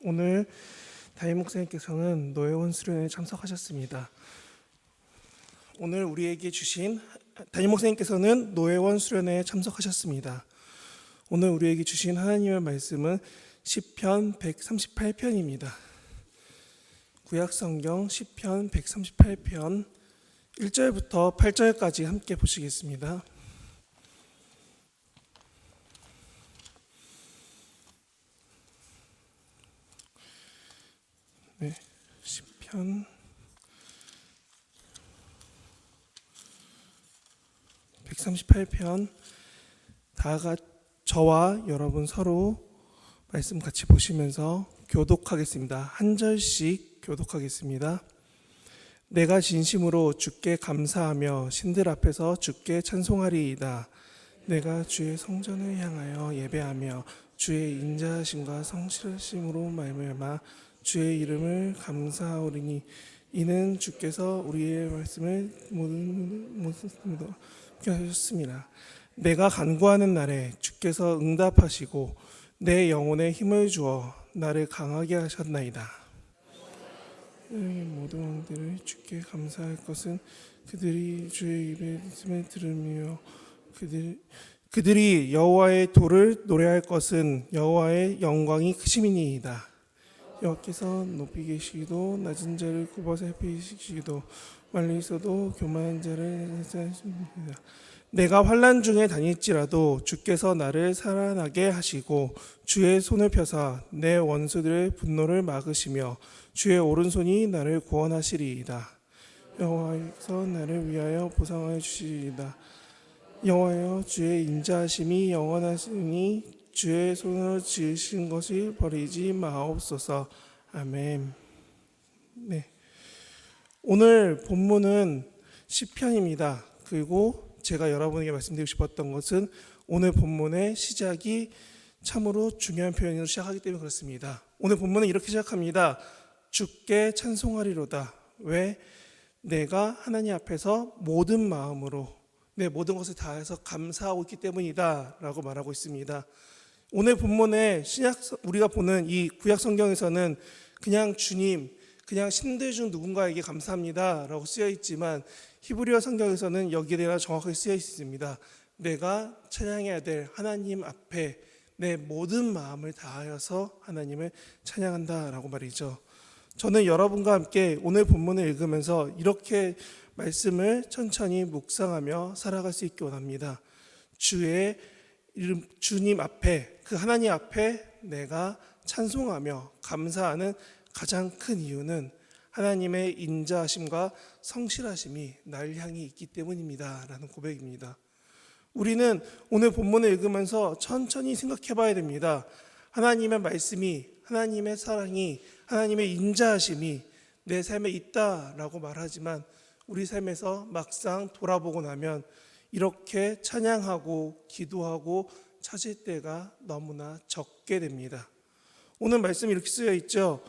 오늘 담임 목사님께서는 노예원 수련회에 참석하셨습니다. 오늘 우리에게 주신 담임 목사님께서는 노예원 수련회에 참석하셨습니다. 오늘 우리에게 주신 하나님의 말씀은 시편 138편입니다. 구약성경 시편 138편 1절부터 8절까지 함께 보시겠습니다. 네, 시편 138편 저와 여러분 서로 말씀 같이 보시면서 교독하겠습니다. 한 절씩 교독하겠습니다. 내가 진심으로 주께 감사하며 신들 앞에서 주께 찬송하리이다. 내가 주의 성전을 향하여 예배하며 주의 인자하심과 성실하심으로 말미암아 주의 이름을 감사하오리니 이는 주께서 우리의 말씀을 모든 하셨습니다. 내가 간구하는 날에 주께서 응답하시고 내 영혼에 힘을 주어 나를 강하게 하셨나이다. 모든 왕들을 주께 감사할 것은 그들이 주의 입의 말씀을 들으며 그들이 여호와의 도를 노래할 것은 여호와의 영광이 크심이니이다. 여호와께서 높이 계시기도 낮은 자를 굽어 살피시기도 멀리 있어도 교만한 자를 해하십니다. 내가 환난 중에 다닐지라도 주께서 나를 살아나게 하시고 주의 손을 펴사 내 원수들의 분노를 막으시며 주의 오른손이 나를 구원하시리이다. 여호와께서 나를 위하여 보상하여 주시리이다. 여호와여 주의 인자하심이 영원하시니 주의 손으로 지으신 것을 버리지 마옵소서. 아멘. 네. 오늘 본문은 시편입니다. 그리고 제가 여러분에게 말씀드리고 싶었던 것은 오늘 본문의 시작이 참으로 중요한 표현으로 시작하기 때문에 그렇습니다. 오늘 본문은 이렇게 시작합니다. 주께 찬송하리로다. 왜? 내가 하나님 앞에서 모든 마음으로 내 모든 것을 다해서 감사하고 있기 때문이다 라고 말하고 있습니다. 오늘 본문의 우리가 보는 이 구약 성경에서는 그냥 주님, 그냥 신들 중 누군가에게 감사합니다 라고 쓰여 있지만 히브리어 성경에서는 여기에 대해 정확하게 쓰여 있습니다. 내가 찬양해야 될 하나님 앞에 내 모든 마음을 다하여서 하나님을 찬양한다 라고 말이죠. 저는 여러분과 함께 오늘 본문을 읽으면서 이렇게 말씀을 천천히 묵상하며 살아갈 수 있기 원합니다. 주의 이름, 주님 앞에, 그 하나님 앞에 내가 찬송하며 감사하는 가장 큰 이유는 하나님의 인자하심과 성실하심이 날 향해 있기 때문입니다 라는 고백입니다. 우리는 오늘 본문을 읽으면서 천천히 생각해 봐야 됩니다. 하나님의 말씀이, 하나님의 사랑이, 하나님의 인자하심이 내 삶에 있다라고 말하지만 우리 삶에서 막상 돌아보고 나면 이렇게 찬양하고 기도하고 찾을 때가 너무나 적게 됩니다. 오늘 말씀이 이렇게 쓰여 있죠.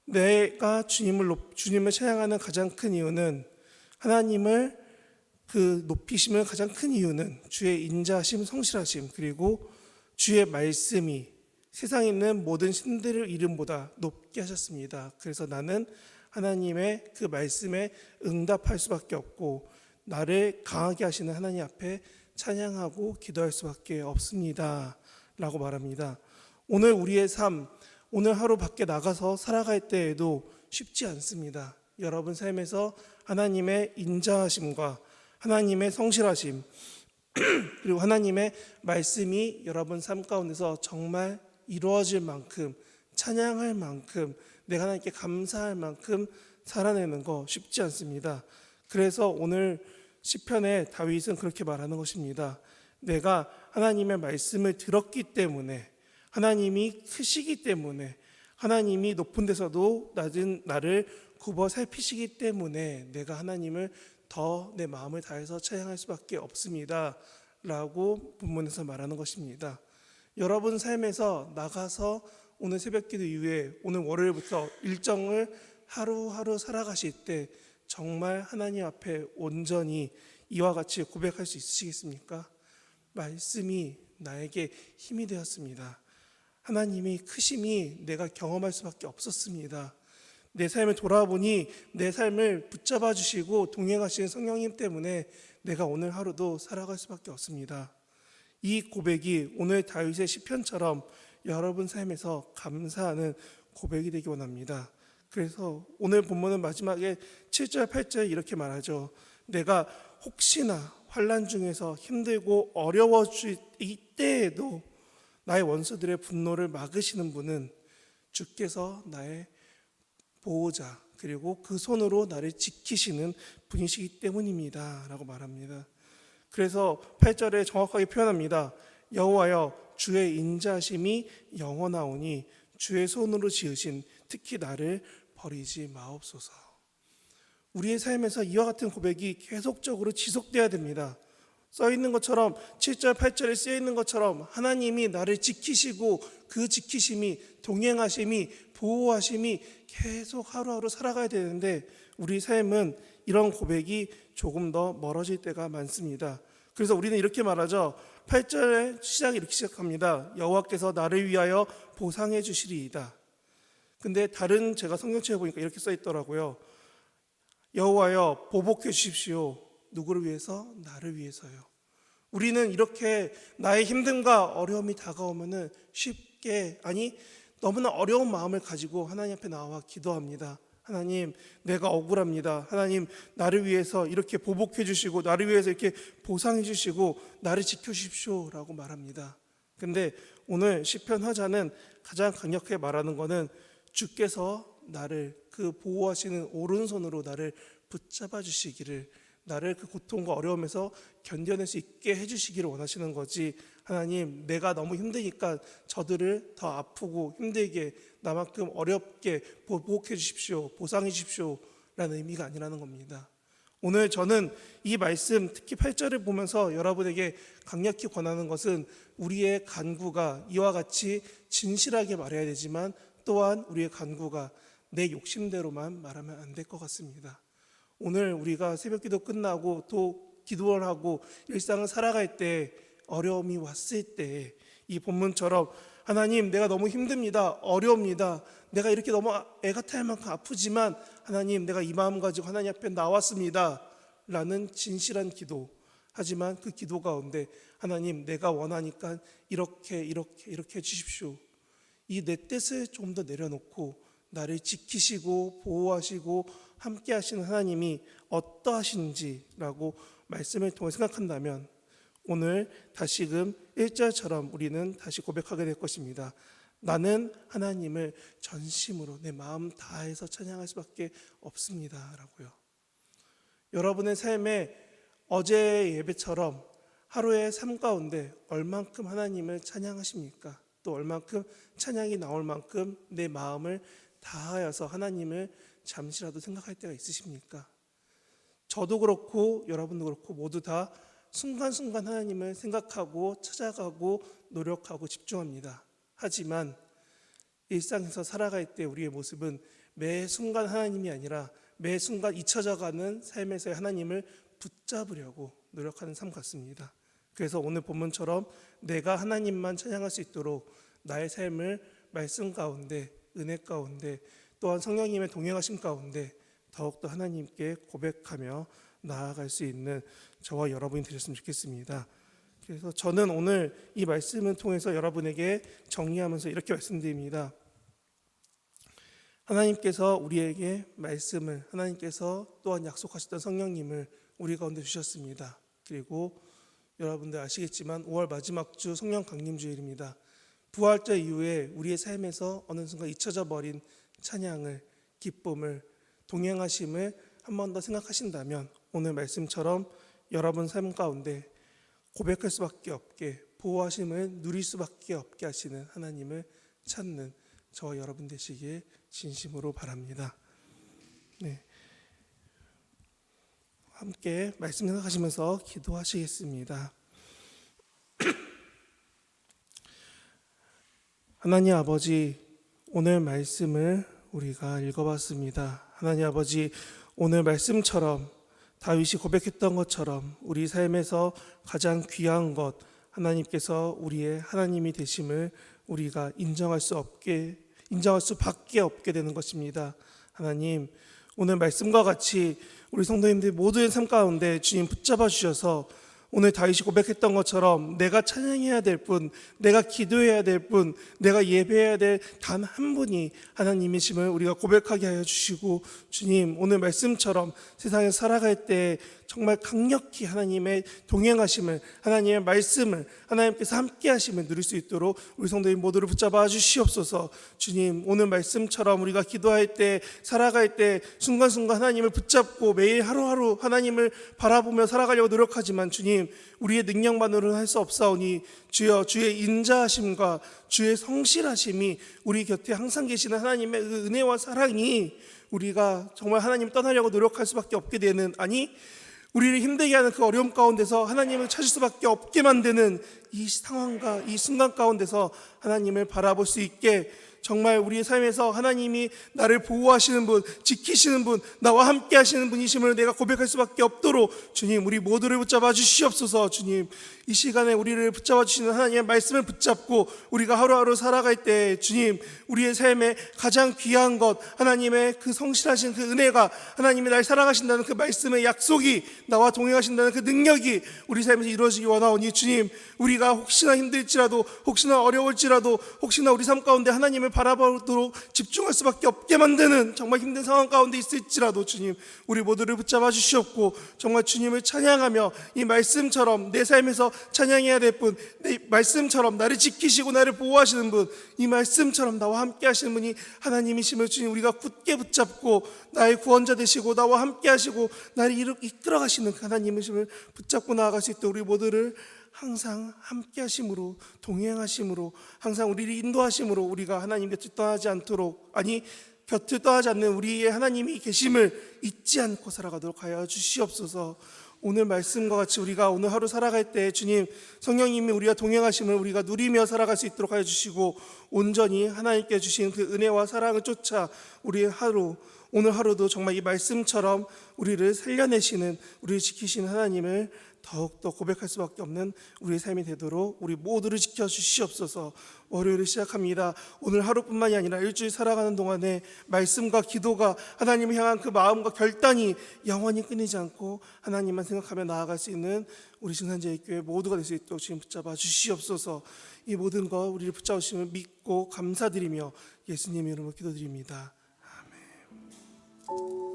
내가 주님을 찬양하는 가장 큰 이유는 하나님을 높이심을 가장 큰 이유는 주의 인자하심, 성실하심 그리고 주의 말씀이 세상에 있는 모든 신들의 이름보다 높게 하셨습니다. 그래서 나는 하나님의 그 말씀에 응답할 수밖에 없고 나를 강하게 하시는 하나님 앞에 찬양하고 기도할 수밖에 없습니다 라고 말합니다. 오늘 우리의 삶, 오늘 하루 밖에 나가서 살아갈 때에도 쉽지 않습니다. 여러분 삶에서 하나님의 인자하심과 하나님의 성실하심 그리고 하나님의 말씀이 여러분 삶 가운데서 정말 이루어질 만큼 찬양할 만큼 내가 하나님께 감사할 만큼 살아내는 거 쉽지 않습니다. 그래서 오늘 시편에 다윗은 그렇게 말하는 것입니다. 내가 하나님의 말씀을 들었기 때문에 하나님이 크시기 때문에 하나님이 높은 데서도 낮은 나를 굽어 살피시기 때문에 내가 하나님을 더 내 마음을 다해서 찬양할 수밖에 없습니다 라고 본문에서 말하는 것입니다. 여러분 삶에서 나가서 오늘 새벽기도 이후에 오늘 월요일부터 일정을 하루하루 살아가실 때 정말 하나님 앞에 온전히 이와 같이 고백할 수 있으시겠습니까? 말씀이 나에게 힘이 되었습니다. 하나님의 크심이 내가 경험할 수밖에 없었습니다. 내 삶을 돌아보니 내 삶을 붙잡아 주시고 동행하시는 성령님 때문에 내가 오늘 하루도 살아갈 수밖에 없습니다. 이 고백이 오늘 다윗의 시편처럼 여러분 삶에서 감사하는 고백이 되기 원합니다. 그래서 오늘 본문은 마지막에 7절 8절에 이렇게 말하죠. 내가 혹시나 환난 중에서 힘들고 어려워질 이때에도 나의 원수들의 분노를 막으시는 분은 주께서 나의 보호자 그리고 그 손으로 나를 지키시는 분이시기 때문입니다 라고 말합니다. 그래서 8절에 정확하게 표현합니다. 여호와여 주의 인자하심이 영원하오니 주의 손으로 지으신 특히 나를 버리지 마옵소서. 우리의 삶에서 이와 같은 고백이 계속적으로 지속돼야 됩니다. 써 있는 것처럼 7절 8절에 쓰여 있는 것처럼 하나님이 나를 지키시고 그 지키심이 동행하심이 보호하심이 계속 하루하루 살아가야 되는데 우리 삶은 이런 고백이 조금 더 멀어질 때가 많습니다. 그래서 우리는 이렇게 말하죠. 8절의 시작이 이렇게 시작합니다. 여호와께서 나를 위하여 보상해 주시리이다. 근데 다른 제가 성경책에 보니까 이렇게 써 있더라고요. 여호와여 보복해 주십시오. 누구를 위해서? 나를 위해서요. 우리는 이렇게 나의 힘듦과 어려움이 다가오면은 쉽게 너무나 어려운 마음을 가지고 하나님 앞에 나와 기도합니다. 하나님 내가 억울합니다. 하나님 나를 위해서 이렇게 보복해 주시고 나를 위해서 이렇게 보상해 주시고 나를 지켜주십시오 라고 말합니다. 근데 오늘 시편 화자는 가장 강력하게 말하는 것은 주께서 나를 그 보호하시는 오른손으로 나를 붙잡아 주시기를 나를 그 고통과 어려움에서 견뎌낼 수 있게 해주시기를 원하시는 거지. 하나님 내가 너무 힘드니까 저들을 더 아프고 힘들게 나만큼 어렵게 보호해 주십시오 보상해 주십시오 라는 의미가 아니라는 겁니다. 오늘 저는 이 말씀 특히 8절을 보면서 여러분에게 강력히 권하는 것은 우리의 간구가 이와 같이 진실하게 말해야 되지만 또한 우리의 간구가 내 욕심대로만 말하면 안 될 것 같습니다. 오늘 우리가 새벽기도 끝나고 또 기도를 하고 일상을 살아갈 때 어려움이 왔을 때 이 본문처럼 하나님 내가 너무 힘듭니다. 어려웁니다. 내가 이렇게 너무 애가 탈 만큼 아프지만 하나님 내가 이 마음 가지고 하나님 앞에 나왔습니다 라는 진실한 기도. 하지만 그 기도 가운데 하나님 내가 원하니까 이렇게 해주십시오. 이 내 뜻을 좀 더 내려놓고 나를 지키시고 보호하시고 함께 하시는 하나님이 어떠하신지라고 말씀을 통해 생각한다면 오늘 다시금 1절처럼 우리는 다시 고백하게 될 것입니다. 나는 하나님을 전심으로 내 마음 다해서 찬양할 수밖에 없습니다 라고요. 여러분의 삶에 어제의 예배처럼 하루의 삶 가운데 얼만큼 하나님을 찬양하십니까? 또 얼만큼 찬양이 나올 만큼 내 마음을 다하여서 하나님을 잠시라도 생각할 때가 있으십니까? 저도 그렇고 여러분도 그렇고 모두 다 순간순간 하나님을 생각하고 찾아가고 노력하고 집중합니다. 하지만 일상에서 살아갈 때 우리의 모습은 매 순간 하나님이 아니라 매 순간 잊혀져가는 삶에서의 하나님을 붙잡으려고 노력하는 삶 같습니다. 그래서 오늘 본문처럼 내가 하나님만 찬양할 수 있도록 나의 삶을 말씀 가운데 은혜 가운데 또한 성령님의 동행하심 가운데 더욱더 하나님께 고백하며 나아갈 수 있는 저와 여러분이 되셨으면 좋겠습니다. 그래서 저는 오늘 이 말씀을 통해서 여러분에게 정리하면서 이렇게 말씀드립니다. 하나님께서 우리에게 말씀을 하나님께서 또한 약속하셨던 성령님을 우리 가운데 주셨습니다. 그리고 여러분들 아시겠지만 5월 마지막 주 성령 강림 주일입니다. 부활절 이후에 우리의 삶에서 어느 순간 잊혀져 버린 찬양을 기쁨을 동행하심을 한 번 더 생각하신다면 오늘 말씀처럼 여러분 삶 가운데 고백할 수밖에 없게 보호하심을 누릴 수밖에 없게 하시는 하나님을 찾는 저와 여러분 되시길 진심으로 바랍니다. 네. 함께 말씀 생각하시면서 기도하시겠습니다. 하나님 아버지, 오늘 말씀을 우리가 읽어봤습니다. 하나님 아버지, 오늘 말씀처럼 다윗이 고백했던 것처럼 우리 삶에서 가장 귀한 것 하나님께서 우리의 하나님이 되심을 우리가 인정할 수밖에 없게 되는 것입니다. 하나님, 오늘 말씀과 같이 우리 성도님들 모두의 삶 가운데 주님 붙잡아 주셔서 오늘 다윗이 고백했던 것처럼 내가 찬양해야 될 분, 내가 기도해야 될 분, 내가 예배해야 될 단 한 분이 하나님이심을 우리가 고백하게 하여 주시고, 주님 오늘 말씀처럼 세상에 살아갈 때 정말 강력히 하나님의 동행하심을, 하나님의 말씀을, 하나님께서 함께 하심을 누릴 수 있도록 우리 성도님 모두를 붙잡아 주시옵소서. 주님 오늘 말씀처럼 우리가 기도할 때, 살아갈 때 순간순간 하나님을 붙잡고 매일 하루하루 하나님을 바라보며 살아가려고 노력하지만 주님, 우리의 능력만으로는 할 수 없사오니 주여, 주의 인자하심과 주의 성실하심이 우리 곁에 항상 계시는 하나님의 그 은혜와 사랑이 우리가 정말 하나님 떠나려고 노력할 수밖에 없게 되는, 아니 우리를 힘들게 하는 그 어려움 가운데서 하나님을 찾을 수밖에 없게 만드는 이 상황과 이 순간 가운데서 하나님을 바라볼 수 있게, 정말 우리의 삶에서 하나님이 나를 보호하시는 분, 지키시는 분, 나와 함께 하시는 분이심을 내가 고백할 수밖에 없도록 주님 우리 모두를 붙잡아 주시옵소서. 주님 이 시간에 우리를 붙잡아 주시는 하나님의 말씀을 붙잡고 우리가 하루하루 살아갈 때 주님 우리의 삶에 가장 귀한 것, 하나님의 그 성실하신 그 은혜가, 하나님이 날 사랑하신다는 그 말씀의 약속이, 나와 동행하신다는 그 능력이 우리 삶에서 이루어지기 원하오니 주님, 우리가 혹시나 힘들지라도, 혹시나 어려울지라도, 혹시나 우리 삶 가운데 하나님을 바라보도록 집중할 수밖에 없게 만드는 정말 힘든 상황 가운데 있을지라도 주님 우리 모두를 붙잡아 주시옵고, 정말 주님을 찬양하며 이 말씀처럼 내 삶에서 찬양해야 될 분, 내 말씀처럼 나를 지키시고 나를 보호하시는 분, 이 말씀처럼 나와 함께 하시는 분이 하나님이심을 주님 우리가 굳게 붙잡고 나의 구원자 되시고 나와 함께 하시고 나를 이끌어 가시는 하나님이심을 붙잡고 나아갈 수 있도록 우리 모두를 항상 함께 하심으로, 동행하심으로, 항상 우리를 인도하심으로 우리가 하나님 곁을 떠나지 않도록, 아니 곁을 떠나지 않는 우리의 하나님이 계심을 잊지 않고 살아가도록 하여 주시옵소서. 오늘 말씀과 같이 우리가 오늘 하루 살아갈 때 주님 성령님이 우리와 동행하심을 우리가 누리며 살아갈 수 있도록 하여 주시고, 온전히 하나님께 주신 그 은혜와 사랑을 쫓아 우리의 하루, 오늘 하루도 정말 이 말씀처럼 우리를 살려내시는, 우리를 지키시는 하나님을 더욱더 고백할 수밖에 없는 우리의 삶이 되도록 우리 모두를 지켜주시옵소서. 월요일을 시작합니다. 오늘 하루뿐만이 아니라 일주일 살아가는 동안에 말씀과 기도가 하나님을 향한 그 마음과 결단이 영원히 끊이지 않고 하나님만 생각하며 나아갈 수 있는 우리 증산제일교회 모두가 될 수 있도록 지금 붙잡아 주시옵소서. 이 모든 것 우리를 붙잡으심을 믿고 감사드리며 예수님의 이름으로 기도드립니다. 아멘.